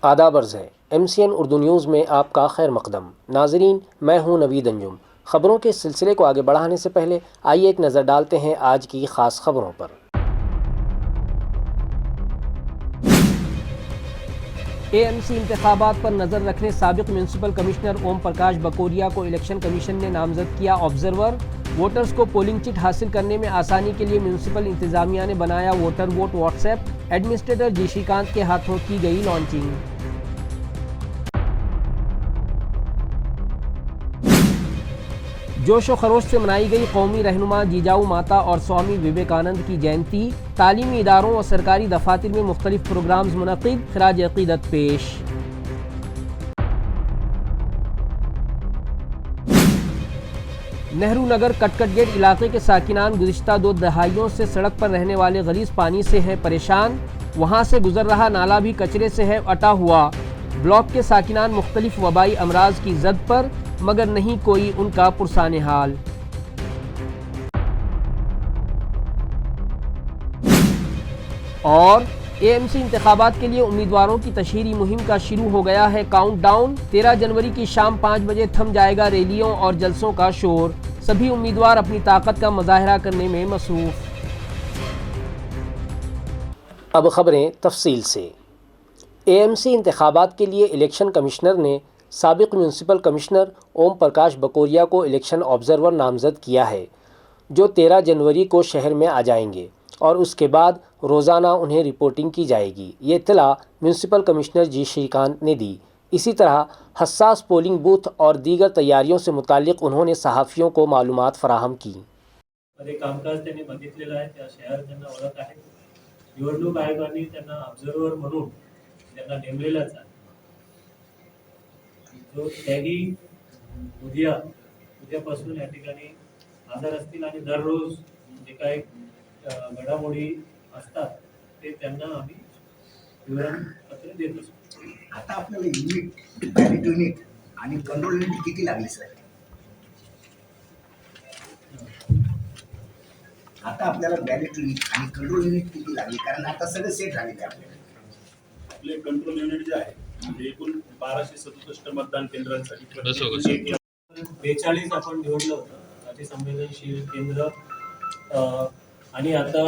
आदाब अर्ज़ है। MCN उर्दू न्यूज़ में आपका खैर मकदम। नाजरीन, मैं हूँ नवीद अंजुम। ख़बरों के सिलसिले को आगे बढ़ाने से पहले आइए एक नज़र डालते हैं आज की ख़ास खबरों पर। AMC इंतखाबात पर नज़र रखने साबिक़ म्यूनसिपल कमिश्नर ओम प्रकाश बकोरिया को इलेक्शन कमीशन ने नामजद किया ऑब्जर्वर। वोटर्स को पोलिंग चिट हासिल करने में आसानी के लिए म्यूनसिपल इंतज़ामिया ने बनाया वोटर वोट व्हाट्सएप। एडमिनिस्ट्रेटर जी श्रीकांत के हाथों की गई लॉन्चिंग। जोश व खरोश से मनाई गई कौमी रहनुमा जिजाऊ माता और स्वामी विवेकानंद की जयंती। तालीमी इदारों और सरकारी दफातर में मुख्तलिफ प्रोग्राम्स मुनक़िद, खिराज अक़ीदत पेश। नेहरू नगर कटकट गेट इलाके के साकिनान गुज़िश्ता 2 दहाइयों से सड़क पर रहने वाले गलीज़ पानी से हैं परेशान। वहां से गुजर रहा नाला भी कचरे से है अटा हुआ। ब्लॉक के साकिनान मुख्तलिफ वबाई अमराज की जद पर, मगर नहीं कोई उनका पुरसाने हाल। और AMC इंतखाबात के लिए उम्मीदवारों की तशहीरी मुहिम का शुरू हो गया है काउंटडाउन। 13 जनवरी की शाम 5 बजे थम जाएगा रैलियों और जलसों का शोर। सभी उम्मीदवार अपनी ताकत का मुजाहरा करने में मसरूफ। अब खबरें तफसील से। AMC इंतखाबात के लिए इलेक्शन कमिश्नर ने साबिक़ म्यूनसिपल कमिश्नर ओम प्रकाश बकोरिया को इलेक्शन ऑब्जर्वर नामज़द किया है, जो 13 जनवरी को शहर में आ जाएंगे और उसके बाद रोज़ाना उन्हें रिपोर्टिंग की जाएगी। ये इत्तला म्यूनसिपल कमिश्नर जी श्रीकांत ने दी। इसी तरह हसास पोलिंग बूथ और दीगर तैयारियों से मुतालिक उन्होंने सहाफ़ियों को मालूमात फराहम की। कामकाज त्यांनी बघितलेलं आहे, त्या शहर त्यांना ओळख आहे। निवडणूक आयोगाने त्यांना ऑब्झर्वर म्हणून त्यांना नेमलेलंच आहे। जो त्याही उद्यापासून या ठिकाणी हजर असतील आणि दररोज जे काही घडामोडी असतात ते त्यांना आम्ही विवरणपत्र देत असतो। आता आपल्याला युनिट, बॅलेट युनिट आणि कंट्रोल युनिट किती लागले सर? आता आपल्याला बॅलेट युनिट आणि कंट्रोल युनिट किती लागले? कारण आता सगळं सेट झालेलं आहे आपले कंट्रोल युनिट जे आहे ते एकूण 1267 मतदान केंद्रांसाठी 42 आपण निवडलं होतं अतिसंवेदनशील केंद्र। आणि आता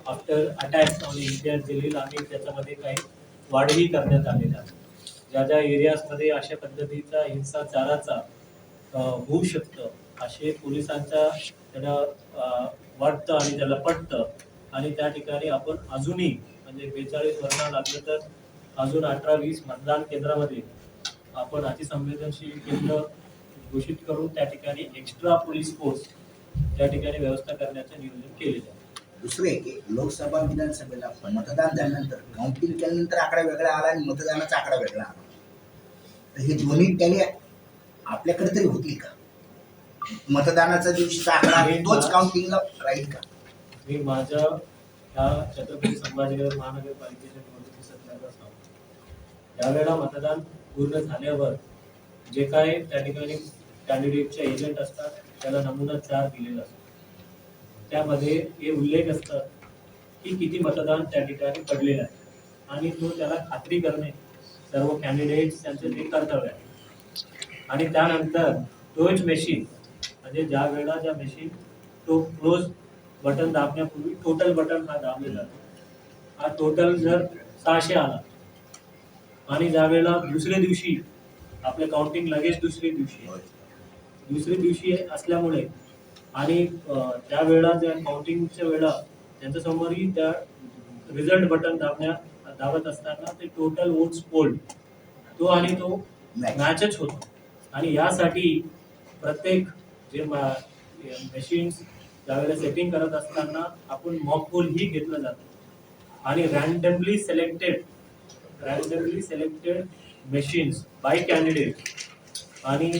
after attacks on Imtiaz Jaleel आम्ही त्याच्यामध्ये काही वाढही करण्यात आलेला आहे। ज्या ज्या एरियाजमध्ये अशा पद्धतीचा हिंसाचाराचा होऊ शकतं असे पोलिसांच्या त्यांना वाटतं आणि त्याला पटतं आणि त्या ठिकाणी आपण अजूनही म्हणजे 42 वरना लागलं तर अजून 18-20 मतदान केंद्रामध्ये आपण अतिसंवेदनशील केंद्र घोषित करून त्या ठिकाणी एक्स्ट्रा पोलीस फोर्स त्या ठिकाणी व्यवस्था करण्याचं नियोजन केलेलं आहे। दुसरं आहे की लोकसभा विधानसभेला मतदान झाल्यानंतर काउंटिंग केल्यानंतर आकडा वेगळा आला आणि मतदानाचा आकडा वेगळा आला, तर हे दोन्ही टॅली आपल्याकडे तरी होतील का? मतदानाचा दिवशीचा आकडा तोच काउंटिंगला राहील का? मी माझ्या ह्या छत्रपती संभाजीनगर महानगरपालिकेच्या निवडणुकी संदर्भात सांगतो, यावेळेला मतदान पूर्ण झाल्यावर जे काय त्या ठिकाणी कॅन्डिडेटचे एजंट असतात त्याला नमुना 4 दिलेला असतो। त्यामध्ये हे उल्लेख असतात की किती मतदान त्या ठिकाणी पडलेलं आहे आणि तो त्याला खात्री करणे सर्व कॅन्डिडेट्स त्यांचं ते कर्तव्य आहे। आणि त्यानंतर तोच मेशीन म्हणजे ज्या मेशीन तो क्लोज बटन दाबण्यापूर्वी टोटल बटन हा दाबलेला जातो। हा टोटल जर 600 आला आणि ज्यावेळेला दुसऱ्या दिवशी आपलं काउंटिंग लगेच दुसऱ्या दिवशी असल्यामुळे आणि त्यावेळेला त्या काउंटिंगच्या वेळेला त्यांच्या समोरही त्या रिझल्ट बटन दाबत असताना ते टोटल वोट्स पोल्ड तो आणि तो मॅचच होतो। आणि यासाठी प्रत्येक जे मशीन्स ज्यावेळेला सेटिंग करत असताना आपण मॉक पोल ही घेतलं जातं आणि randomly selected machines by candidate आणि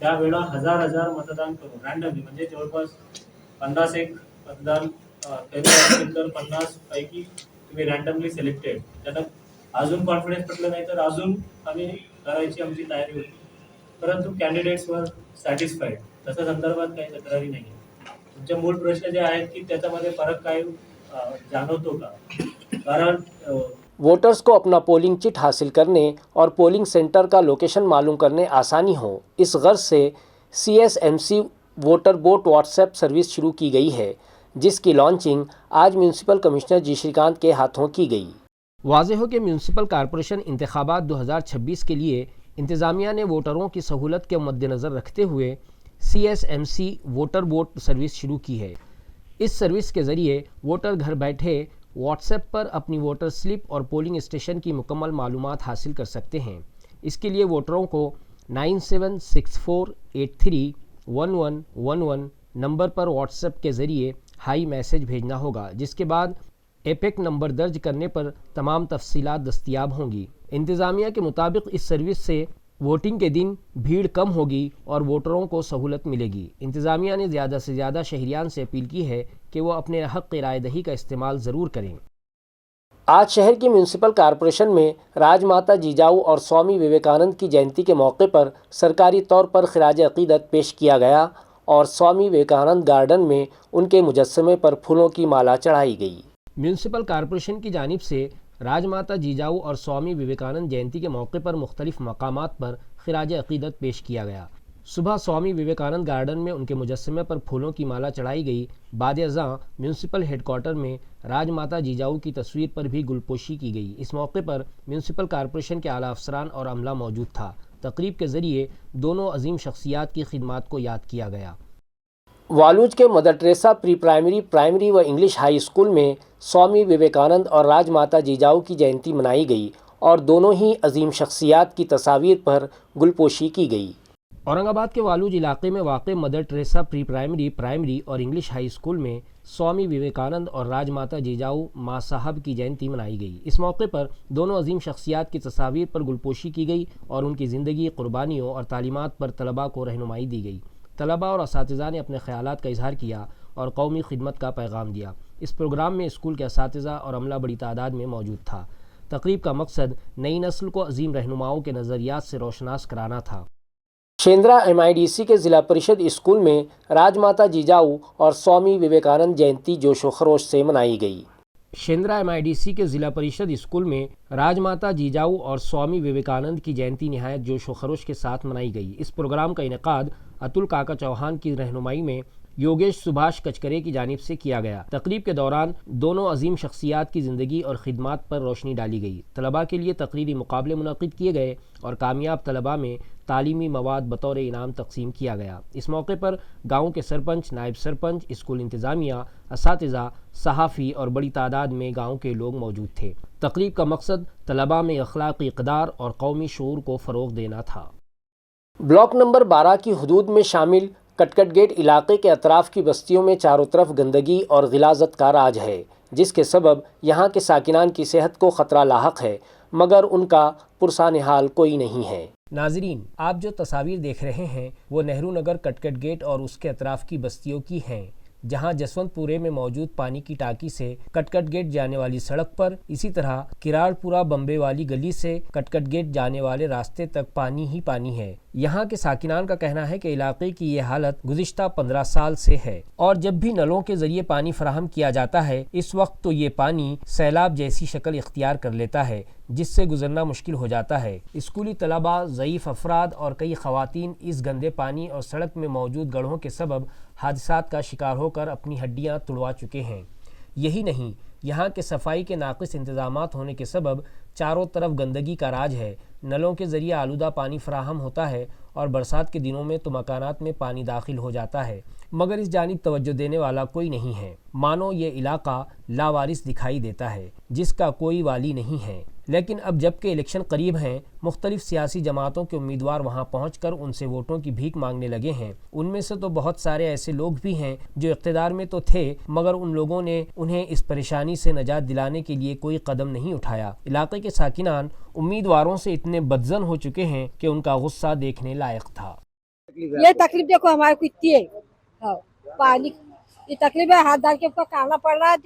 त्यावेळेला हजार मतदान करून रँडमली म्हणजे जवळपास 50 मतदान केंद्र असतील तर 50 पैकी तुम्ही रँडमली सिलेक्टेड। त्यांना अजून कॉन्फिडन्स पटलं नाही तर अजून आम्ही करायची आमची तयारी होती, परंतु कॅन्डिडेट्स वर सॅटिस्फाईड, तशा संदर्भात काही तक्रारी नाही आहे। तुमचे मूळ प्रश्न जे आहेत की त्याच्यामध्ये फरक काय जाणवतो का? कारण वोटर्स को अपना पोलिंग चिट हासिल करने और पोलिंग सेंटर का लोकेशन मालूम करने आसानी हो, इस गर्ज से CSMC voter boat WhatsApp service शुरू की गई है, जिसकी लॉन्चिंग आज म्यूनसिपल कमिश्नर जी श्रीकांत के हाथों की गई। वाज़ेह हो कि म्यूनसिपल कॉरपोरेशन इंतखाबात 2026 के लिए इंतज़ामिया ने वोटरों की सहूलत के मद्देनज़र रखते हुए CSMC वोटर बोट सर्विस शुरू की है। इस सर्विस के ज़रिए वोटर घर बैठे व्हाट्सएप पर अपनी वोटर स्लिप और पोलिंग स्टेशन की मुकम्मल मालूमात हासिल कर सकते हैं। इसके लिए वोटरों को 9764831111 नंबर पर व्हाट्सएप के ज़रिए हाई मैसेज भेजना होगा, जिसके बाद एपेक नंबर दर्ज करने पर तमाम तफसीलात दस्तयाब होंगी। इंतज़ामिया के मुताबिक इस सर्विस से वोटिंग के दिन भीड़ कम होगी और वोटरों को सहूलत मिलेगी। इंतज़ामिया ने ज़्यादा से ज़्यादा शहरियान से अपील की है कि वो अपने हक़ की रायदही का इस्तेमाल ज़रूर करें। आज शहर की म्यूनसिपल कॉरपोरेशन में राजमाता जिजाऊ और स्वामी विवेकानंद की जयंती के मौके पर सरकारी तौर पर खिराज अक़ीदत पेश किया गया और स्वामी विवेकानंद गार्डन में उनके मुजस्समे पर फूलों की माला चढ़ाई गई। म्यूनसिपल कॉरपोरेशन की जानिब से राजमाता जिजाऊ और स्वामी विवेकानंद जयंती के मौके पर मुख्तलिफ मकामात पर खिराज अक़ीदत पेश किया गया। सुबह स्वामी विवेकानंद गार्डन में उनके मुजस्समे पर फूलों की माला चढ़ाई गई। बाद-ए-ज़ां म्यूनसिपल हेडक्वार्टर में राजमाता जिजाऊ की तस्वीर पर भी गुलपोशी की गई। इस मौके पर म्यूनसिपल कॉरपोरेशन के आला अफसरान और अमला मौजूद था। तकरीब के ज़रिए दोनों अजीम शख्सियात की खिदमात को याद किया गया। वालूज के mother Teresa pre primary, primary व इंग्लिश हाई स्कूल में स्वामी विवेकानंद और राजमाता जिजाऊ की जयंती मनाई गई और दोनों ही अजीम शख्सियात की तस्वीर पर गुलपोशी की गई। औरंगाबाद के वालूज इलाके में वाक़े mother Teresa pre primary, primary और इंग्लिश हाई स्कूल में स्वामी विवेकानंद और राजमाता जिजाऊ माँ साहब की जयंती मनाई गई। इस मौके पर दोनों अजीम शख्सियात की तस्वीर पर गुलपोशी की गई और उनकी ज़िंदगी, क़ुरबानियों और तालीमात पर तलबा को रहनुमाई दी गई। तलबा और असातिज़ा ने अपने ख़यालात का इजहार किया और कौमी खिदमत का पैगाम दिया। इस प्रोग्राम में स्कूल के असातिज़ा और अमला बड़ी तादाद में मौजूद था। तकरीब का मकसद नई नस्ल को अजीम रहनुमाओं के नज़रियात से रोशनास कराना था। शेंद्रा MIDC के ज़िला परिषद स्कूल में राजमाता जिजाऊ और स्वामी विवेकानंद जयंती जोशो खरोश से मनाई गई। शेंद्रा MIDC के ज़िला परिषद स्कूल में राजमाता जिजाऊ और स्वामी विवेकानंद की जयंती नहायत जोशो खरोश के साथ मनाई गई। इस प्रोग्राम का इनेकाद अतुल काका चौहान की रहनुमाई में योगेश सुभाष कचकरे की जानिब से किया गया। तकरीब के दौरान दोनों अजीम शख्सियात की ज़िंदगी और खिदमात पर रोशनी डाली गई। तलबा के लिए तकरीरी मुकाबले मुनक़िद किए गए और कामयाब तलबा में तालीमी मवाद बतौर इनाम तकसीम किया गया। इस मौके पर गाँव के सरपंच, नायब सरपंच, स्कूल इंतज़ामिया, असातिज़ा, सहाफ़ी और बड़ी तादाद में गाँव के लोग मौजूद थे। तकरीब का मकसद तलबा में अखलाक़ी इक़दार और कौमी शऊर को फ़रोग़ देना था। ब्लॉक नंबर 12 की हदूद में शामिल कटकट गेट इलाके के अतराफ़ की बस्तियों में चारों तरफ गंदगी और गिलाज़त का राज है, जिसके सबब यहाँ के साकिनान की सेहत को ख़तरा लाहक है, मगर उनका पुरसान हाल कोई नहीं है। नाज़रीन, आप जो तस्वीर देख रहे हैं वो नेहरू नगर कटकट गेट और उसके अतराफ़ की बस्तियों की हैं, जहां जसवंतपुरे में मौजूद पानी की टाकी से कटकट गेट जाने वाली सड़क पर, इसी तरह किराड़पुरा बम्बे वाली गली से कटकट गेट जाने वाले रास्ते तक पानी ही पानी है। यहाँ के साकिनान का कहना है कि इलाके की ये हालत गुज़िश्ता 15 साल से है और जब भी नलों के जरिए पानी फराहम किया जाता है, इस वक्त तो ये पानी सैलाब जैसी शक्ल इख्तियार कर लेता है, जिससे गुजरना मुश्किल हो जाता है। स्कूली तलबा, ज़ईफ़ अफराद और कई ख़वातीन इस गंदे पानी और सड़क में मौजूद गड्ढों के सबब हादसात का शिकार होकर अपनी हड्डियाँ तुड़वा चुके हैं। यही नहीं, यहाँ के सफाई के नाक़िस इंतज़ामात होने के सबब चारों तरफ गंदगी का राज है। नलों के ज़रिए आलूदा पानी फराहम होता है और बरसात के दिनों में तो मकानात में पानी दाखिल हो जाता है, मगर इस जानिब तवज्जो देने वाला कोई नहीं है। मानो ये इलाका लावारिस दिखाई देता है, जिसका कोई वाली नहीं है। लेकिन अब जबकि इलेक्शन करीब हैं, मुख्तलिफ सियासी जमातों के उम्मीदवार वहां पहुंचकर उनसे वोटों की भीख मांगने लगे हैं। उनमें से तो बहुत सारे ऐसे लोग भी हैं जो इक़्तिदार में तो थे, मगर उन लोगों ने उन्हें इस परेशानी से निजात दिलाने के लिए कोई कदम नहीं उठाया। इलाके के साकिनान उम्मीदवारों से इतने बदजन हो चुके हैं कि उनका गुस्सा देखने लायक था। ये तकलीफ देखो हमारे को इतनी है, हाँ, पानी की तकलीफ है, हाथ डाल के उसको खाना पड़ रहा है।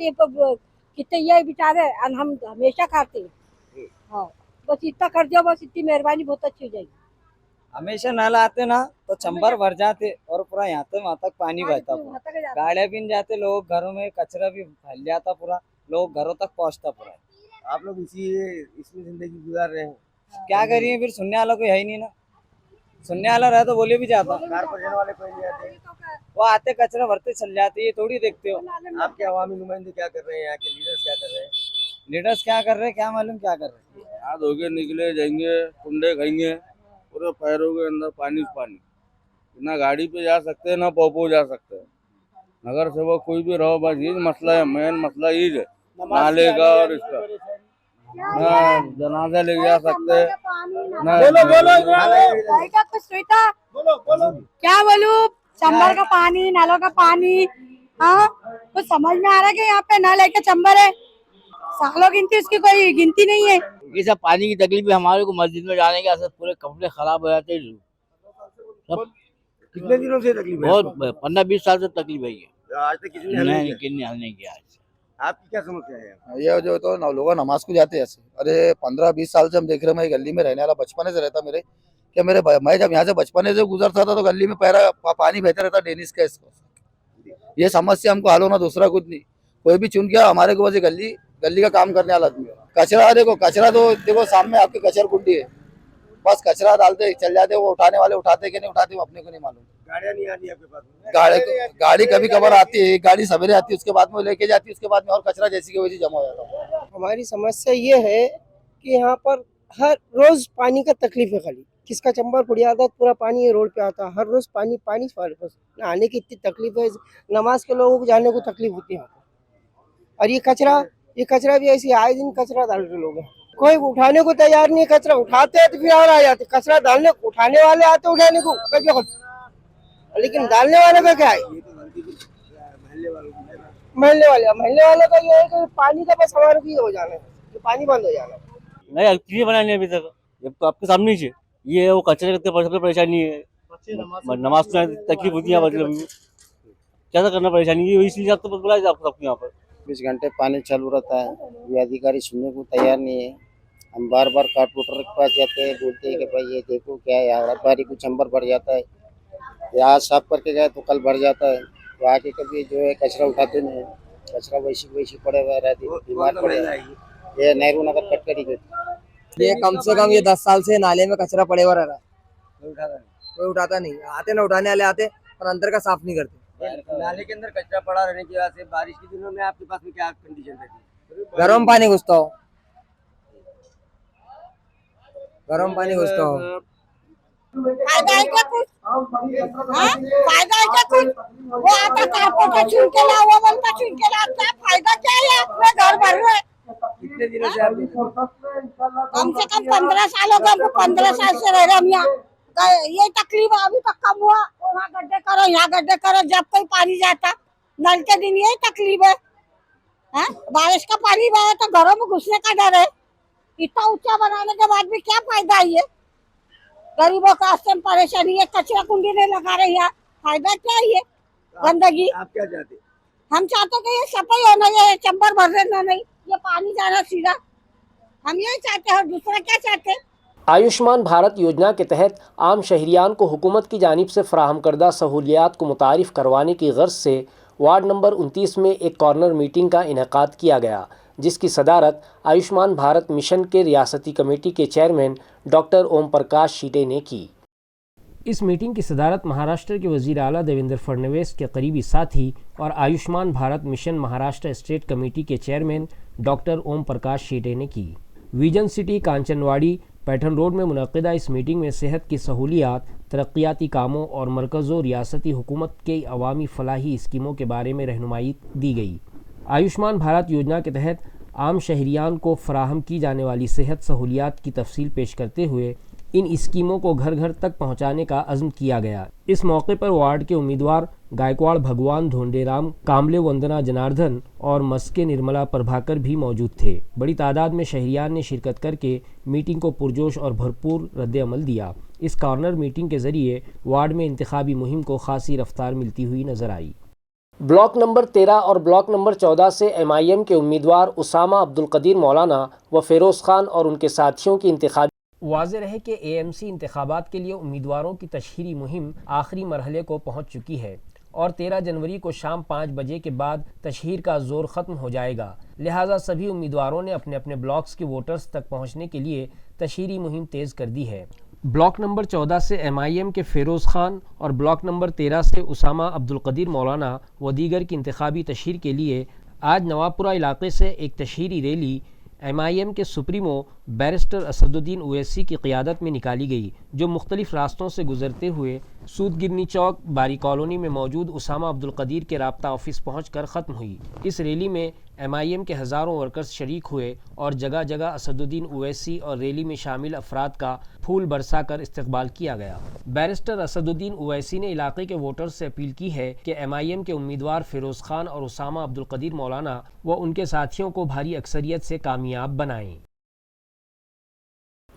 कितने ये बेचारे हम हमेशा खाते हैं, हाँ, बस इतना कर दो, बस इतनी मेहरबानी, बहुत अच्छी हो जाएगी। हमेशा नल आते ना तो चंबर भर जाते और पूरा यहाँ से वहाँ तक पानी बहता, गाड़ियाँ भी जाते, लोग घरों में कचरा भी फैल जाता, पूरा लोग घरों तक पहुँचता पूरा। आप लोग इसमें जिंदगी गुजार रहे हैं। क्या करिए फिर, सुनने वाला कोई है ही नहीं ना। सुनने वाला रहा तो बोले भी जाता। कारपोरेशन वाले कोई नहीं आते। वो आते कचरा भरते चल जाते, ये थोड़ी देखते हो। आपके अवामी नुमाइंदे क्या कर रहे हैं, यहाँ के लीडर्स क्या कर रहे हैं? लीडर्स क्या कर रहे हैं, क्या मालूम क्या कर रहे हैं। हाथ धोके निकले जाएंगे, कुंडे खाएंगे, पूरे पैरों के अंदर पानी पानी। ना गाड़ी पे जा सकते हैं ना पोपो जा सकते हैं। नगर सेवक कोई भी रहो, बस ये मसला है, मेन मसला ये है नाले का और इसका। ना जनाजा ले जा सकते ना। क्या बोलूं, चंबल का पानी, नालों का पानी, हाँ कुछ समझ में आ रहा है कि यहाँ पे नल है क्या चंबल है? सालों गिनती उसकी कोई गिनती नहीं है। ये सब पानी की तकलीफ है हमारे को, मस्जिद में जाने के असर पूरे कपड़े खराब हो जाते हैं सब। कितने दिनों से तकलीफ है? बहुत 15-20 साल से तकलीफ है ये। आज तक किसी ने हल नहीं नहीं किया? किन्नी हल नहीं किया आज। आपकी क्या समस्या है? ये जो तो लोग नमाज को जाते हैं ऐसे। अरे 15-20 साल से हम देख रहे हैं। मैं गली में रहने वाला बचपने से रहता मेरे क्या मेरे मैं जब यहाँ से बचपने से गुजरता था तो गली में पैरा पानी बहता रहता डेनिस का। इसको ये समस्या हमको हल होना, दूसरा कुछ नहीं। कोई भी चुन गया हमारे को, बस गली का काम करने वाला आदमी। कचरा कचरा तो देखो सामने आपकी कचरा कुंडी है, बस कचरा डालते चल जाते। वो उठाने वाले उठाते कि नहीं उठाते वो अपने को नहीं मालूम। गाड़ियाँ नहीं आती आपके पास? गाड़ी कभी कभार आती है, एक गाड़ी सवेरे आती है, उसके बाद में लेके जाती है, उसके बाद में और कचरा जैसी की वजह जमा हो जाता है। हमारी समस्या ये है कि यहाँ पर हर रोज पानी का तकलीफ है। खाली किसका चंबल पड़ आता पूरा पानी रोड पे आता, हर रोज पानी पानी नहाने की इतनी तकलीफ है। नमाज के लोगों को जाने को तकलीफ होती है यहाँ पर। और ये कचरा भी ऐसी आए दिन कचरा डाल रहे लोग हैं। कोई उठाने को तैयार नहीं है। कचरा उठाते हैं तो फिर और आ जाते। कचरा डालने उठाने वाले आते उठाने को कभी, लेकिन डालने वाले का क्या है? महल्ले वाले का ये है कि पानी का बस हमारे भी हो जाना है, कि पानी बंद हो जाना है। नहीं अल्पी बनाने अभी तक, जब तो आपके सामने ही है। ये वो कचरे करते सबसे परेशानी है। नमाज में तकलीफ होती है, मतलब क्या करना परेशानी है, इसलिए आप तो बुलाए आपको यहाँ पर। 20 घंटे पानी चालू रहता है, ये अधिकारी सुनने को तैयार नहीं है। हम बार बार कारपोरेटर के पास जाते हैं, बोलते हैं कि भाई ये देखो क्या है, हर बारी को चंबर भर जाता है। आज साफ करके गए तो कल भर जाता है। तो आके कभी जो है कचरा उठाते नहीं है, कचरा वैसी पड़े हुए रहती है, बीमार पड़े। ये नेहरू नगर कटकरी के ये कम से कम ये 10 साल से नाले में कचरा पड़े हुआ रह रहा है, कोई उठाता नहीं। आते ना उठाने वाले आते पर अंदर का साफ नहीं करते। नाले के अंदर कचरा पड़ा रहने की वजह से बारिश के दिनों में आपके पास में क्या कंडीशन रहती है? गर्म पानी घुसता हो, गर्म पानी घुसता हो। फायदा है क्या कुछ? फायदा है क्या कुछ? वो आता कारपोरेटर चुन के ला, वो बोलता चुन के ला, क्या फायदा क्या है? अपने घर भर रहे। कितने दिनों से आप कम से कम 15 साल हो गए। 15 साल से रह रहे हम यहाँ। ये तकलीफ अभी तक कम हुआ। वहाँ गड्ढे करो, यहाँ गड्ढे करो, जब कोई पानी जाता नल के दिन यही तकलीफ है। बारिश का पानी बहा तो घरों में घुसने का डर है। इतना ऊंचा बनाने के बाद भी क्या फायदा है? ये गरीबों का आश्रम परेशानी है, कचरा कुंडी नहीं लगा रहे यहाँ, फायदा क्या है? ये गंदगी। आप क्या चाहते? हम चाहते कि ये सफाई होना, ये चंबर भर देना नहीं, ये पानी जाना सीधा। हम यही चाहते हैं, दूसरा क्या चाहते हैं? आयुष्मान भारत योजना के तहत आम शहरियान को हुकूमत की जानिब से फराहम करदा सहूलियात को मुतारिफ करवाने की गर्ज से वार्ड नंबर 29 में एक कॉर्नर मीटिंग का इनेकाद किया गया, जिसकी सदारत आयुष्मान भारत मिशन के रियासती कमेटी के चेयरमैन डॉक्टर ओम प्रकाश शीटे ने की। इस मीटिंग की सदारत महाराष्ट्र के वज़ीर आला देवेंद्र फडणवीस के करीबी साथी और Ayushman Bharat mission Maharashtra state committee के चेयरमैन डॉक्टर ओम प्रकाश शीटे ने की। विजन सिटी कांचनवाड़ी पैठन रोड में मुनक़िदा इस मीटिंग में सेहत की सहूलियात, तरक्याती कामों और मरकज़ व रियासती हुकूमत के अवामी फलाही स्कीमों के बारे में रहनुमाई दी गई। आयुष्मान भारत योजना के तहत आम शहरियान को फराहम की जाने वाली सेहत सहूलियात की तफसील पेश करते हुए इन स्कीमों को घर घर तक पहुंचाने का अज़्म किया गया। इस मौके पर वार्ड के उम्मीदवार गायकवाड़ भगवान धोंडेराम, कामले वंदना जनार्दन और मस्के निर्मला प्रभाकर भी मौजूद थे। बड़ी तादाद में शहरियान ने शिरकत करके मीटिंग को पुरजोश और भरपूर रद्द-ए-अमल दिया। इस कॉर्नर मीटिंग के ज़रिए वार्ड में इंतखाबी मुहिम को खासी रफ्तार मिलती हुई नजर आई। ब्लॉक नंबर 13 और ब्लॉक नंबर 14 से MIM के उम्मीदवार उसामा अब्दुल कदीर मौलाना व फ़िरोज़ खान और उनके साथियों की इंतखाबी वाज़ेह रहे कि AMC इंतखाबात के लिए उम्मीदवारों की तशहीरी मुहिम आखिरी मरहले को पहुँच चुकी है और 13 जनवरी को शाम 5 बजे के बाद तशहीर का जोर ख़त्म हो जाएगा। लिहाजा सभी उम्मीदवारों ने अपने अपने ब्लॉक्स के वोटर्स तक पहुंचने के लिए तशहीरी मुहिम तेज़ कर दी है। ब्लॉक नंबर 14 से MIM के फ़िरोज़ खान और ब्लॉक नंबर 13 से उसामा अब्दुल कदीर मौलाना व दीगर की इंतखाबी तशहीर के लिए आज नवाबपुरा इलाके से एक तशहीरी रैली MIM के सुप्रीमो बैरिस्टर असदुद्दीन ओवैसी की क़ियादत में निकाली गई, जो मुख्तलिफ रास्तों से गुजरते हुए सूदगिरनी चौक बारी कॉलोनी में मौजूद उसामा अब्दुल कदीर के राब्ता ऑफिस पहुंचकर ख़त्म हुई। इस रैली में MIM के हज़ारों वर्कर्स शरीक हुए और जगह जगह असदुद्दीन ओवैसी और रैली में शामिल अफराद का फूल बरसा कर इस्तकबाल किया गया। बैरिस्टर असदुद्दीन ओवैसी ने इलाके के वोटर्स से अपील की है कि MIM के उम्मीदवार फ़िरोज़ खान और उसामा अब्दुल कदीर मौलाना व उनके साथियों को भारी अक्सरियत से कामयाब बनाएं।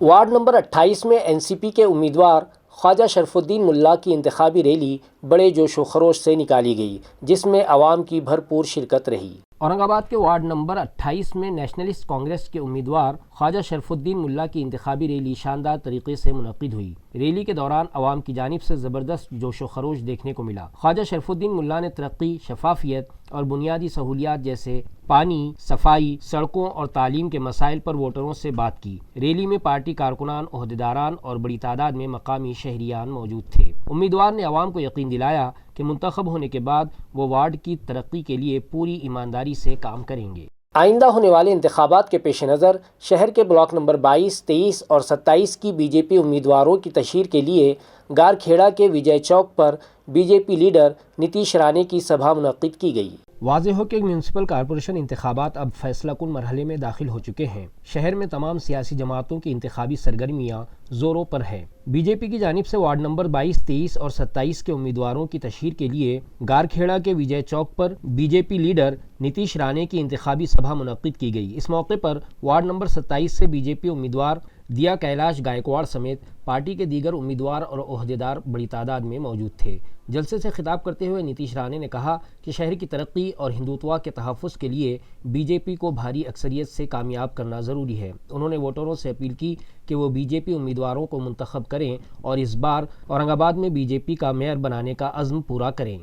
वार्ड नंबर 28 में NCP के उम्मीदवार ख्वाजा शरफुद्दीन मुल्ला की इंतखाबी रैली बड़े जोश व खरोश से निकाली गई, जिसमें आवाम की भरपूर शिरकत रही। औरंगाबाद के वार्ड नंबर 28 में नेशनलिस्ट कांग्रेस के उम्मीदवार ख्वाजा शरफुद्दीन मुल्ला की इंतखाबी रैली शानदार तरीके से मुनक्किद हुई। रैली के दौरान आवाम की जानिब से ज़बरदस्त जोश व खरोश देखने को मिला। ख्वाजा शरफुद्दीन मुल्ला ने तरक्की, शफाफियत और बुनियादी सहूलियात जैसे पानी, सफाई, सड़कों और तालीम के मसाइल पर वोटरों से बात की। रैली में पार्टी कारकुनान, ओहदेदारान और बड़ी तादाद में मकामी शहरियान मौजूद थे। उम्मीदवार ने आवाम को यकीन दिलाया कि मुंतखब होने के बाद वो वार्ड की तरक्की के लिए पूरी ईमानदारी से काम करेंगे। आइंदा होने वाले इंतखाबात के पेश नज़र शहर के ब्लॉक नंबर 22, 23 और 27 की BJP उम्मीदवारों की तशहीर के लिए गारखेड़ा के विजय चौक पर BJP लीडर नीतीश राणे की सभा मुनक्किद की गई। वाज़ेह हो कि म्यूनसिपल कॉरपोरेशन इंतखाबात अब फैसला कुन मरहले में दाखिल हो चुके हैं। शहर में तमाम सियासी जमातों की इंतखाबी सरगर्मियाँ ज़ोरों पर है। BJP की जानिब से वार्ड नंबर 22, 23 और 27 के उम्मीदवारों की तशहीर के लिए गारखेड़ा के विजय चौक पर BJP लीडर नीतीश राणे की इंतखाबी सभा मुनक्किद की गई। इस मौके पर वार्ड नंबर 27 से BJP उम्मीदवार दिया कैलाश गायकवाड़ समेत पार्टी के दीगर उम्मीदवार और ओहदेदार बड़ी तादाद में मौजूद थे। जलसे से खिताब करते हुए नीतीश राणे ने कहा कि शहर की तरक्की और हिंदुत्व के तहफ़्फ़ुज़ के लिए BJP को भारी अक्सरियत से कामयाब करना ज़रूरी है। उन्होंने वोटरों से अपील की कि वो BJP उम्मीदवारों को मुंतखब करें और इस बार औरंगाबाद में BJP का मेयर बनाने का अज़्म पूरा करें।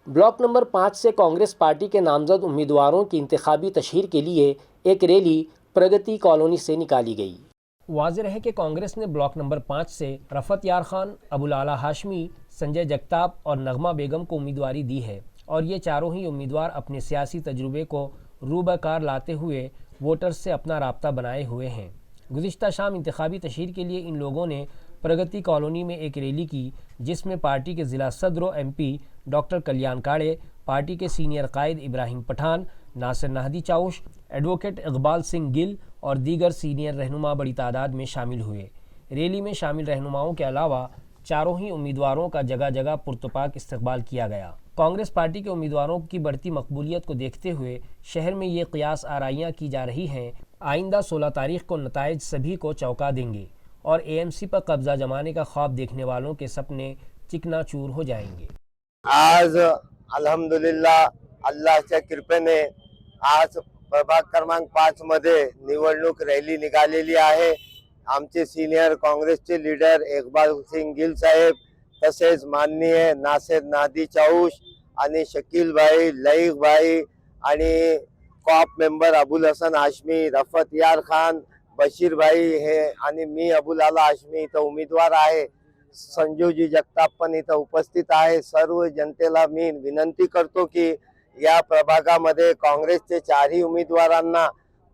ब्लॉक नंबर 5 से कांग्रेस पार्टी के नामजद उम्मीदवारों की इंतखाबी तशहीर के लिए एक रैली प्रगति कॉलोनी से निकाली गई। वाज़ेह है कि कांग्रेस ने ब्लॉक नंबर 5 से रफ़त यार खान, अबुल आला हाशमी, संजय जगताप और नगमा बेगम को उम्मीदवारी दी है और ये चारों ही उम्मीदवार अपने सियासी तजुर्बे को रूबकार लाते हुए वोटर्स से अपना राब्ता बनाए हुए हैं। गुज़िश्ता शाम इंतखाबी तशहीर के लिए इन लोगों ने प्रगति कॉलोनी में एक रैली की, जिसमें पार्टी के ज़िला सदर और MP डॉक्टर कल्याण काड़े, पार्टी के सीनियर कायद इब्राहिम पठान, नासिर नाहदी चाउश, एडवोकेट इकबाल सिंह गिल और दीगर सीनियर रहनुमा बड़ी तादाद में शामिल हुए। रैली में शामिल रहनुमाओं के अलावा चारों ही उम्मीदवारों का जगह जगह पुरतपाक इस्तकबाल किया गया। कांग्रेस पार्टी के उम्मीदवारों की बढ़ती मकबूलियत को देखते हुए शहर में ये क़ियास आराइयाँ की जा रही हैं, आइंदा 16 तारीख को नताइज सभी को चौंका देंगे और AMC पर कब्जा जमाने का ख्वाब देखने वालों के सपने चिकनाचूर हो जाएंगे। आज अल्हम्दुलिल्लाह अल्लाहच्या कृपेने आज प्रभाग क्रमांक 5 मध्ये निवडणूक रॅली निघालेली आहे। आमचे सीनियर काँग्रेसचे लीडर इकबाल सिंग गिल साहेब, तसेच माननीय नासिर नाहदी चाऊश आणि शकील भाई, लईक भाई आणि कॉप मेंबर अबुल हसन हाशमी, रफत यार खान, बशीर भाई हे आणि मी अबुल आला हाशमी इथं उमेदवार आहे। संजूजी जगताप पण इथं उपस्थित आहे। सर्व जनतेला मी विनंती करतो की या प्रभागामध्ये काँग्रेसचे चारही उमेदवारांना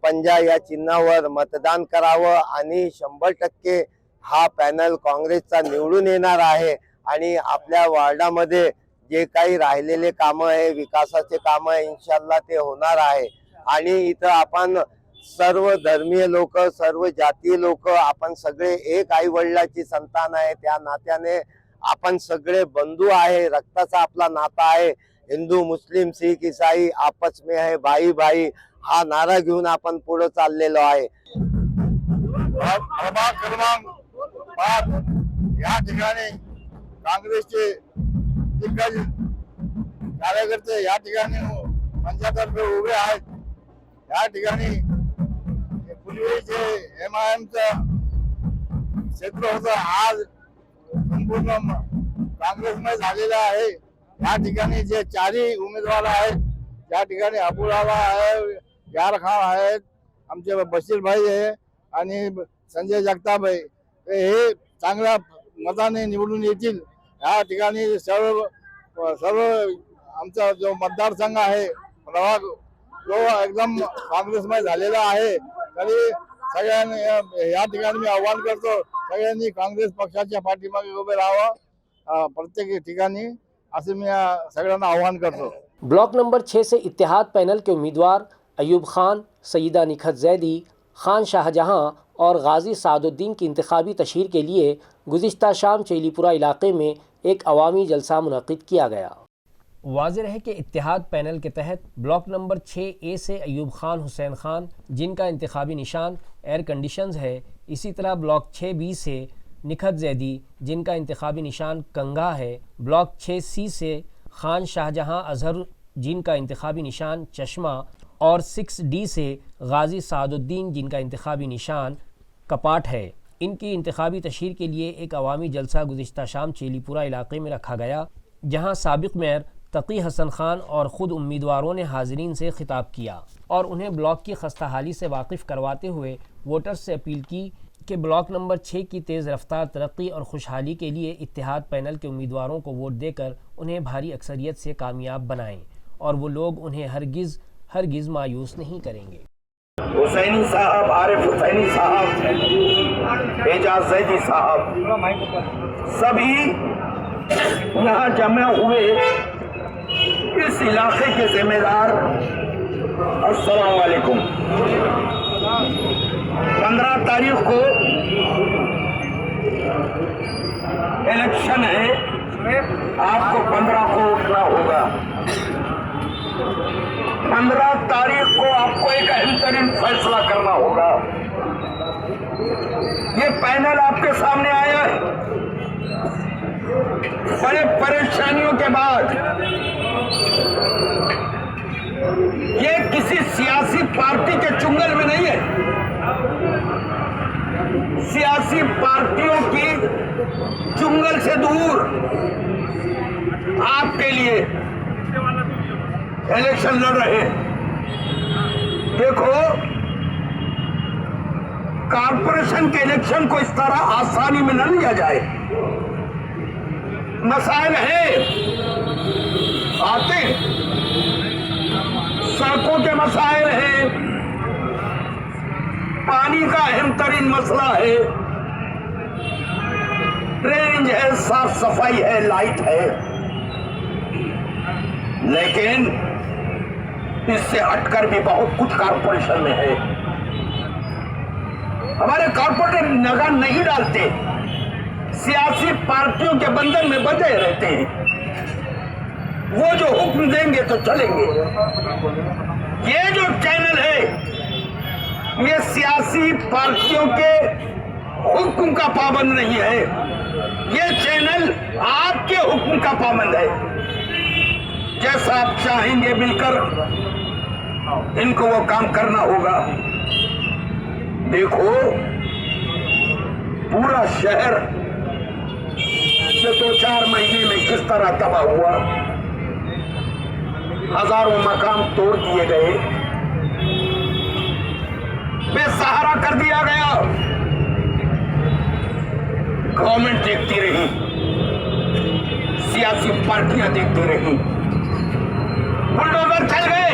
पंजा या चिन्हावर मतदान करावं आणि 100% हा पॅनल काँग्रेसचा निवडून येणार आहे आणि आपल्या वार्डामध्ये जे काही राहिलेले कामं आहे, विकासाचे कामं आहे, इंशाल्लाह ते होणार आहे। आणि इथं आपण सर्व धर्मीय लोक, सर्व जातीय लोक, आपण सगळे एक आई वडिलाची संतान आहे। त्या नात्याने आपण सगळे बंधू आहे, रक्ताचा आपला नाता आहे। हिंदू, मुस्लिम, सिख, ईसाई आपस में है भाई भाई हा नारा घेऊन आपण पुढे चाललेलो आहे। प्रभाग क्रमांक 5 या ठिकाणी काँग्रेसचे दिग्गज कार्यकर्ते या ठिकाणी मंचातर्फे उभे आहेत। या ठिकाणी पूर्वी जे MIMचं क्षेत्र होतं आज संपूर्ण काँग्रेसमय झालेलं आहे या ठिकाणी जे चारही उमेदवार आहेत, या ठिकाणी अबुलाला आहे, यार खान आहेत, आमचे बशीर भाई आहे आणि संजय जगताप आहे, हे चांगल्या मताने निवडून येतील. या ठिकाणी सर्व आमचा जो मतदारसंघ आहे प्रभाग जो एकदम काँग्रेसमय झालेला आहे, तरी सगळ्यांनी या ठिकाणी मी आवाहन करतो, सगळ्यांनी काँग्रेस पक्षाच्या पाठीमागे उभे राहावं प्रत्येक ठिकाणी, असं मी सगळ्यांना आवाहन करतो. ब्लॉक नंबर 6 से इत्तेहाद पैनल के उम्मीदवार अयूब खान, सईदा निखत जैदी, खान शाहजहां और गाजी सादुद्दीन की इंतखाबी तशहीर के लिए गुज़िश्ता शाम चेलीपुरा इलाके में एक अवामी जलसा मुनक़िद किया गया. वाज़ेह है कि इत्तेहाद पैनल के तहत ब्लॉक नंबर 6A से अयूब खान हुसैन खान, जिनका इंतखाबी निशान एयर कंडीशंस है, इसी तरह ब्लॉक 6B से निखत जैदी, जिनका इंतखाबी निशान कंगा है, ब्लॉक 6C से खान शाहजहां अजहर, जिनका इंतखाबी निशान चश्मा, और 6D से गाजी सादुद्दीन, जिनका इंतखाबी निशान कपाट है. इनकी इंतखाबी तशहीर के लिए एक अवामी जलसा गुज़िश्ता शाम चेलीपुरा इलाके में रखा गया, जहां साबिक़ मेयर तकी हसन खान और ख़ुद उम्मीदवारों ने हाज़रीन से ख़िताब किया और उन्हें ब्लॉक की खस्ताहाली से वाकिफ़ करवाते हुए वोटर्स से अपील की कि ब्लॉक नंबर 6 की तेज़ रफ्तार तरक्की और खुशहाली के लिए इत्तेहाद पैनल के उम्मीदवारों को वोट देकर उन्हें भारी अक्सरियत से कामयाब बनाएं और वो लोग उन्हें हरगिज़ मायूस नहीं करेंगे. हुसैनी साहब, आरिफ हुसैनी साहब, एजाज जैदी साहब, सभी यहाँ जमा हुए इस इलाके के जिम्मेदार, अस्सलाम वालेकुम. 15 तारीख को इलेक्शन है, आपको 15 को उठना होगा. 15 तारीख को आपको एक अहम तरीन फैसला करना होगा. ये पैनल आपके सामने आया है बड़े परेशानियों के बाद. ये किसी सियासी पार्टी के चुंगल में नहीं है. सियासी पार्टियों की चुंगल से दूर आपके लिए इलेक्शन लड़ रहे हैं. देखो, कारपोरेशन के इलेक्शन को इस तरह आसानी में न लिया जाए. मसाइल है, आते सड़कों के मसाइल है, पानी का अहम तरीन मसला है, ड्रेनेज है, साफ सफाई है, लाइट है. लेकिन इससे हटकर भी बहुत कुछ कारपोरेशन में है. हमारे कारपोरेटर नगर नहीं डालते, सियासी पार्टियों के बंधन में बंधे रहते हैं. वो जो हुक्म देंगे तो चलेंगे. ये जो चैनल है, ये सियासी पार्टियों के हुक्म का पाबंद नहीं है. ये चैनल आपके हुक्म का पाबंद है. जैसा आप चाहेंगे मिलकर इनको वो काम करना होगा. देखो, पूरा शहर पिछले 2-4 महीने में किस तरह तबाह हुआ. हजारों मकान तोड़ दिए गए, बेसहारा कर दिया गया. गवर्नमेंट देखती रही, सियासी पार्टियां देखती रही, बुलडोजर चल गए.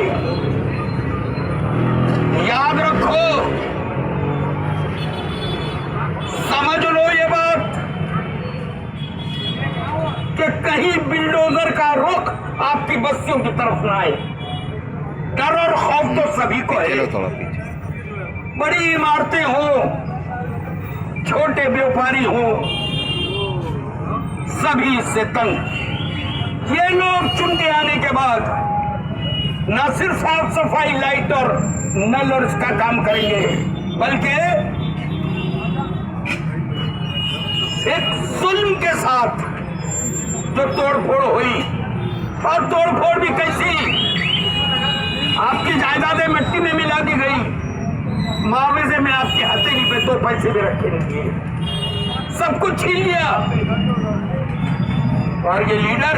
याद रखो, समझ लो ये बात कि कहीं बिल्डोजर का रुख आपकी बस्तियों की तरफ ना आए. डर और खौफ तो सभी को है. बड़ी इमारतें हो, छोटे व्यापारी हो, सभी इससे तंग. ये लोग चुन के आने के बाद न सिर्फ साफ सफाई, लाइट और नल और इसका काम करेंगे, बल्कि एक जुल्म के साथ जो तोड़फोड़ हुई, और तोड़फोड़ भी कैसी, आपकी जायदादें मिट्टी में मिला दी गई, मुआवजे में आपकी हथेली पे 2 पैसे भी रखे नहीं, सब कुछ छीन लिया. और ये लीडर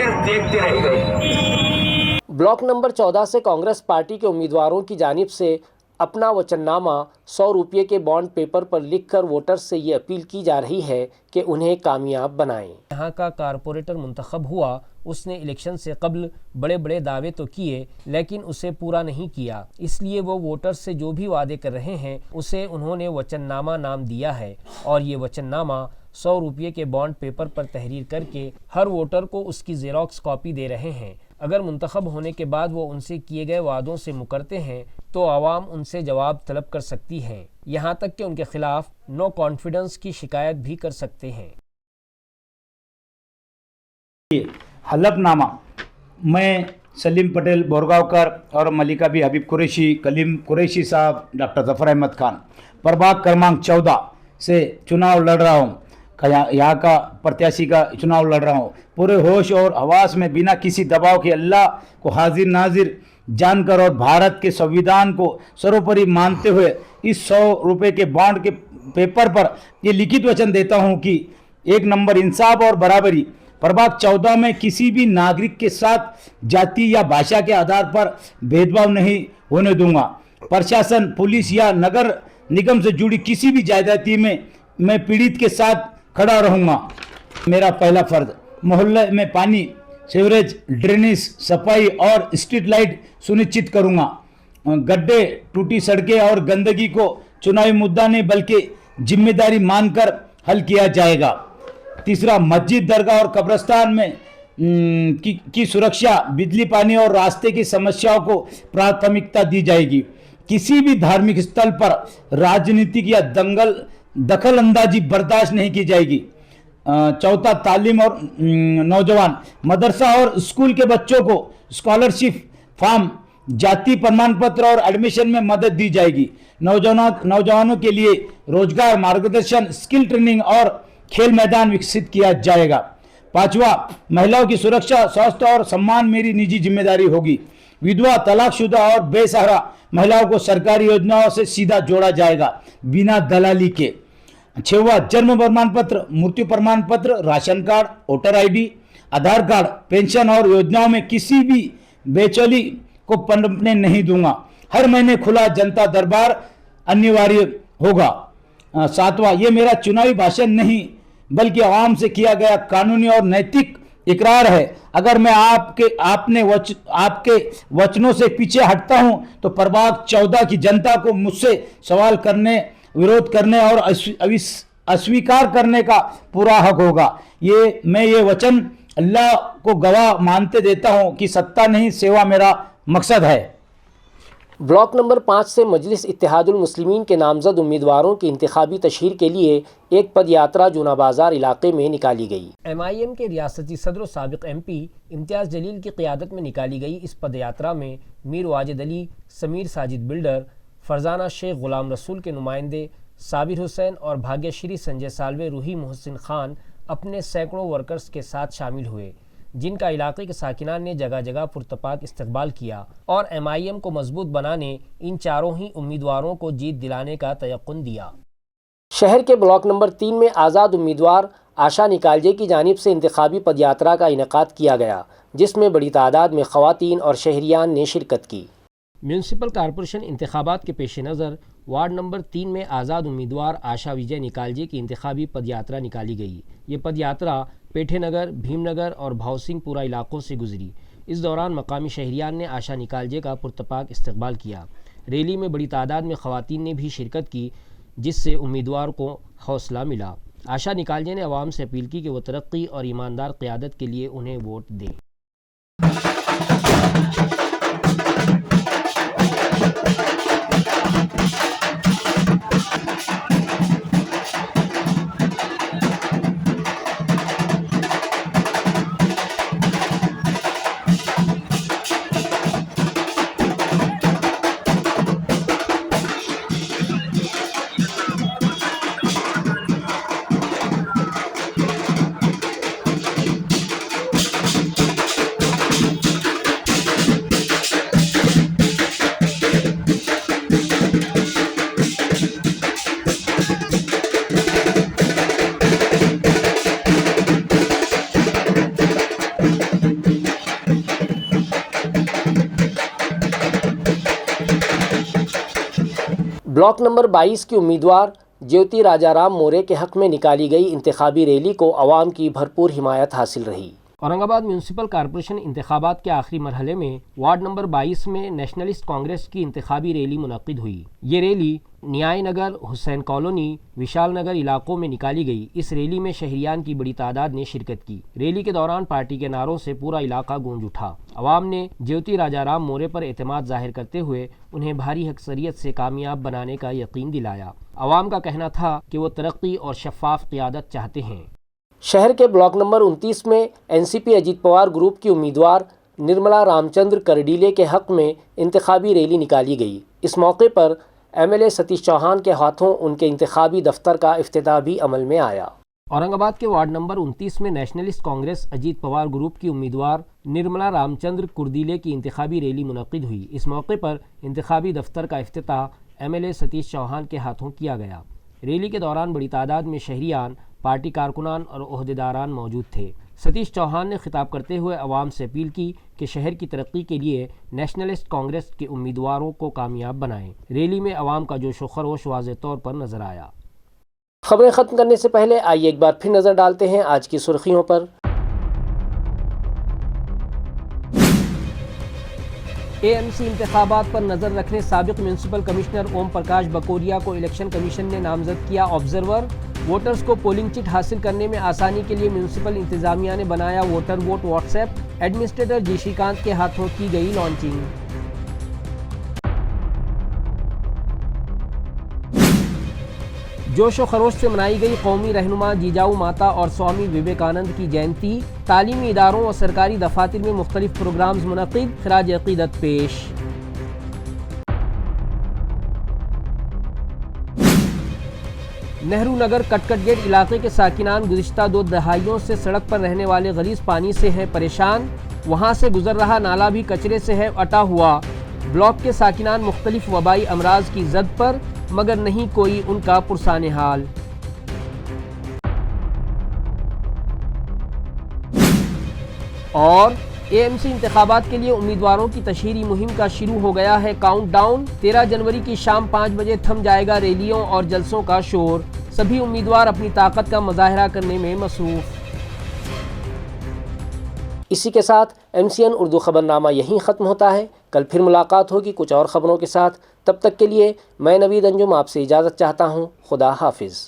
सिर्फ देखते रह गए। ब्लॉक नंबर 14 से कांग्रेस पार्टी के उम्मीदवारों की जानिब से अपना वचननामा 100 रुपये के बॉन्ड पेपर पर लिखकर वोटर्स से ये अपील की जा रही है कि उन्हें कामयाब बनाएं। यहाँ का कारपोरेटर मुंतखब हुआ, उसने इलेक्शन से कबल बड़े बड़े दावे तो किए लेकिन उसे पूरा नहीं किया, इसलिए वो वोटर्स से जो भी वादे कर रहे हैं उसे उन्होंने वचननामा नाम दिया है और ये वचननामा 100 रुपये के बॉन्ड पेपर पर तहरीर करके हर वोटर को उसकी जेरोक्स कॉपी दे रहे हैं। अगर मुंतखब होने के बाद वो उनसे किए गए वादों से मुकरते हैं तो आवाम उनसे जवाब तलब कर सकती है, यहाँ तक कि उनके खिलाफ नो कॉन्फिडेंस की शिकायत भी कर सकते हैं। हलफनामा मैं सलीम पटेल बोरगांवकर और मलिका बी हबीब कुरैशी, कलीम कुरैशी साहब, डॉक्टर जफर अहमद खान प्रभाग क्रमांक 14 से चुनाव लड़ रहा हूँ। यहाँ का प्रत्याशी का चुनाव लड़ रहा हूँ। पूरे होश और हवास में बिना किसी दबाव के अल्लाह को हाजिर नाजिर जानकर और भारत के संविधान को सर्वोपरि मानते हुए इस 100 रुपये के बॉन्ड के पेपर पर ये लिखित वचन देता हूँ कि 1 नंबर इंसाफ और बराबरी प्रभाग 14 में किसी भी नागरिक के साथ जाति या भाषा के आधार पर भेदभाव नहीं होने दूंगा। प्रशासन, पुलिस या नगर निगम से जुड़ी किसी भी जायदादी में मैं पीड़ित के साथ खड़ा रहूंगा। मेरा पहला फर्ज मोहल्ले में पानी, सीवरेज, ड्रेनेज, सफाई और स्ट्रीट लाइट सुनिश्चित करूंगा। गड्ढे, टूटी सड़कें और गंदगी को चुनावी मुद्दा नहीं बल्कि जिम्मेदारी मानकर हल किया जाएगा। तीसरा, मस्जिद, दरगाह और कब्रिस्तान में की सुरक्षा, बिजली, पानी और रास्ते की समस्याओं को प्राथमिकता दी जाएगी। किसी भी धार्मिक स्थल पर राजनीतिक या दखल अंदाजी बर्दाश्त नहीं की जाएगी। चौथा, तालीम और नौजवान, मदरसा और स्कूल के बच्चों को स्कॉलरशिप, फॉर्म, जाति प्रमाण पत्र और एडमिशन में मदद दी जाएगी। नौजवानों के लिए रोजगार, मार्गदर्शन, स्किल ट्रेनिंग और खेल मैदान विकसित किया जाएगा। पांचवा, महिलाओं की सुरक्षा, स्वास्थ्य और सम्मान मेरी निजी जिम्मेदारी होगी। विधवा, तलाकशुदा और बेसहारा महिलाओं को सरकारी योजनाओं से सीधा जोड़ा जाएगा बिना दलाली के। 6वां, जन्म प्रमाण पत्र, मृत्यु प्रमाण पत्र, राशन कार्ड, वोटर आईडी, आधार कार्ड, पेंशन और योजनाओं में किसी भी बेचैनी को पनपने नहीं दूंगा। हर महीने खुला जनता दरबार अनिवार्य होगा। 7वां, ये मेरा चुनावी भाषण नहीं बल्कि आवाम से किया गया कानूनी और नैतिक इकरार है। अगर मैं आपके वचनों से पीछे हटता हूं तो प्रभाग 14 की जनता को मुझसे सवाल करने, विरोध करने और अस्वीकार करने का पूरा हक होगा। मैं ये वचन अल्लाह को गवाह मानते देता हूं कि सत्ता नहीं सेवा मेरा मकसद है। ब्लॉक नंबर 5 से मजलिस इत्तेहादुल मुस्लिमीन के नामजद उम्मीदवारों की इंतखाबी तशहीर के लिए एक पद यात्रा जूना बाजार इलाके में निकाली गई। MIM के रियासती सदर साबिक MP इम्तियाज़ जलील की क़ियादत में निकाली गई इस पद यात्रा में मीर वाजिद अली, समीर साजिद बिल्डर, फरजाना शेख गुलाम रसूल के नुमाइंदे साबिर हुसैन और भाग्यश्री संजय सालवे, रूही मोहसिन खान अपने सैकड़ों वर्कर्स के साथ शामिल हुए, जिनका इलाके के साकिनान ने जगह जगह पुरतपाक इस्तकबाल किया और MIM को मजबूत बनाने इन चारों ही उम्मीदवारों को जीत दिलाने का तयक्कुन दिया। शहर के ब्लॉक नंबर 3 में आज़ाद उम्मीदवार आशा निकालजे की जानिब से इंतखाबी पदयात्रा का इनेकाद किया गया, जिसमें बड़ी तादाद में ख़वातीन और शहरियान ने शिरकत की। म्यूनसिपल कॉरपोरेशन इंतखाबात के पेश नज़र वार्ड नंबर 3 में आज़ाद उम्मीदवार आशा विजय निकालजे की इंतखाबी पदयात्रा निकाली गई। ये पदयात्रा पेठे नगर, भीमनगर और भावसिंहपुरा इलाकों से गुजरी। इस दौरान मकामी शहरियान ने आशा निकालजे का पुरतपाक इस्तकबाल किया। रैली में बड़ी तादाद में ख़वातीन ने भी शिरकत की, जिससे उम्मीदवार को हौसला मिला। आशा निकालजे ने अवाम से अपील की कि वो तरक्की और ईमानदार क़यादत के लिए उन्हें वोट दें। ब्लॉक नंबर 22 की उम्मीदवार ज्योति राजाराम मोरे के हक में निकाली गई इंतखाबी रैली को अवाम की भरपूर हिमायत हासिल रही। औरंगाबाद म्यूनसिपल कॉरपोरेशन इंतखाबात के आखिरी मरहले में वार्ड नंबर 22 में नेशनलिस्ट कांग्रेस की इंतखाबी रैली मुनक्किद हुई। ये रैली न्याय नगर, हुसैन कॉलोनी, विशाल नगर इलाकों में निकाली गई। इस रैली में शहरियान की बड़ी तादाद ने शिरकत की। रैली के दौरान पार्टी के नारों से पूरा इलाका गूंज उठा। अवाम ने ज्योति राजाराम मोरे पर एतमाद जाहिर करते हुए उन्हें भारी अक्सरियत से कामयाब बनाने का यकीन दिलाया। अवाम का कहना था कि वो तरक्की और शफाफ क़ियादत चाहते हैं। शहर के ब्लॉक नंबर 29 में एनसीपी अजीत पवार ग्रुप की उम्मीदवार निर्मला रामचंद्र करडीले के हक में इंतखाबी रैली निकाली गई। इस मौके पर एमएलए सतीश चौहान के हाथों उनके इंतखाबी दफ्तर का इफ्तिताह भी अमल में आया। औरंगाबाद के वार्ड नंबर 29 में नेशनलिस्ट कांग्रेस अजीत पवार ग्रुप की उम्मीदवार निर्मला रामचंद्र कुर्दीले की इंतखाबी रैली मुनक्किद हुई। इस मौके पर इंतखाबी दफ्तर का इफ्तिताह एमएलए सतीश चौहान के हाथों किया गया। रैली के दौरान बड़ी तादाद में शहरियान, पार्टी कारकुनान और ओहदेदारान मौजूद थे। सतीश चौहान ने खिताब करते हुए अवाम से अपील की कि शहर की तरक्की के लिए नेशनलिस्ट कांग्रेस के उम्मीदवारों को कामयाब बनाएं। रैली में अवाम का जोश व खरोश वाज़ेह तौर पर नजर आया। खबरें ख़त्म करने से पहले आइए एक बार फिर नज़र डालते हैं आज की सुर्खियों पर। एएमसी इंतखाबात पर नज़र रखने साबिक म्यूनसिपल कमिश्नर ओम प्रकाश बकोरिया को इलेक्शन कमीशन ने नामजद किया ऑब्जर्वर। वोटर्स को पोलिंग चिट हासिल करने में आसानी के लिए म्यूनसिपल इंतजामिया ने बनाया वोटर वोट व्हाट्सएप। एडमिनिस्ट्रेटर जी श्रीकांत के हाथों की गई लॉन्चिंग। जोश व खरोश से मनाई गई कौमी रहनुमा जिजाऊ माता और स्वामी विवेकानंद की जयंती। तालीमी इदारों और सरकारी दफातर में मुख्तलिफ प्रोग्राम्स मुनक़िद, खिराज अक़ीदत पेश। नेहरू नगर कटकट गेट इलाके के साकिनान गुज़िश्ता 2 दहाइयों से सड़क पर रहने वाले गलीज़ पानी से हैं परेशान। वहां से गुजर रहा नाला भी कचरे से है अटा हुआ। ब्लॉक के साकिनान मुख्तलिफ वबाई अमराज की जद पर, मगर नहीं कोई उनका पुरसाने हाल। और एएमसी इंतखाबात के लिए उम्मीदवारों की तशहीरी मुहिम का शुरू हो गया है काउंटडाउन। 13 जनवरी की शाम 5 बजे थम जाएगा रैलियों और जलसों का शोर। सभी उम्मीदवार अपनी ताकत का मुजाहरा करने में मसरूफ। इसी के साथ MCN उर्दू खबरनामा यहीं ख़त्म होता है। कल फिर मुलाकात होगी कुछ और ख़बरों के साथ। तब तक के लिए मैं नवीद अंजुम आपसे इजाज़त चाहता हूँ। खुदा हाफिज़।